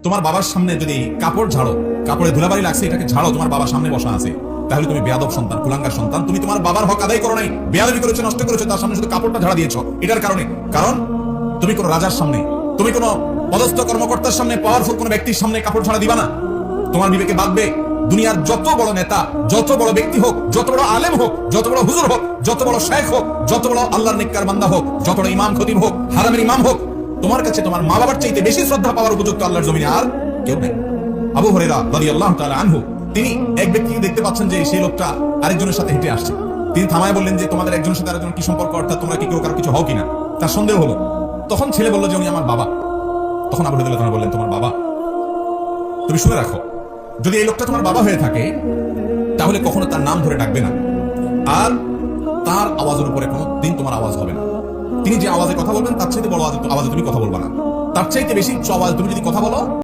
তোমার বাবার সামনে যদি কাপড় ঝাড়ো, কাপড়ে ধুলাবাড়ি লাগছে, এটাকে ঝাড়ো, তোমার বাবার সামনে বসা আছে, তাহলে তুমি বেয়াদব সন্তান, কুলাঙ্গার সন্তান। তুমি তোমার বাবার হক আদায় করো নাই, বেয়াদবি করেছো, নষ্ট করেছো, তার সামনে শুধু কাপড়টা ঝাড়া দিয়েছো। এটার কারণে, কারণ তুমি কোনো রাজার সামনে, তুমি কোনো পদস্থ কর্মকর্তার সামনে, পাওয়ারফুল কোনো ব্যক্তির সামনে কাপড় ঝাড়া দিবা না। তোমার বিবেকে বাঁধবে দুনিয়ার যত বড় নেতা, যত বড় ব্যক্তি হোক, যত বড় আলেম হোক, যত বড় হুজুর হোক, যত বড় শেখ হোক, যত বড় আল্লাহর নেককার বান্দা হোক, যত বড় ইমাম খতিব হোক, হারামের ইমাম হোক, তোমার কাছে তোমার মা বাবার চাইতে বেশি শ্রদ্ধা পাওয়ার উপযুক্ত আল্লাহর জমিনে আর কেউ নেই। আবু হুরায়রা রাদিয়াল্লাহু তাআলা আনহু, তিনি এক ব্যক্তিকে দেখতে পাচ্ছেন যে সেই লোকটা আরেকজনের সাথে হেঁটে আসছে। তিনি থামায় বললেন যে তোমাদের একজনের সাথে আরেকজনের কি সম্পর্ক, অর্থাৎ তোমরা কি কেউ কারো কিছু হও কিনা। তার সন্দেহ হলো। তখন ছেলে বলল যে উনি আমার বাবা। তখন আবু হুরায়রা বললেন, তোমার বাবা? তুমি শুনে রাখো, যদি এই লোকটা তোমার বাবা হয়ে থাকে তাহলে কখনো তার নাম ধরে ডাকবে না, আর তার আওয়াজের উপরে কোনো দিন তোমার আওয়াজ হবে না। তিনি যে আওয়াজে কথা বলবেন তার চাইতে বড় আওয়াজে তুমি কথা বলবা না, তার চাইতে বেশি উচ্চ আওয়াজ তুমি যদি কথা বলো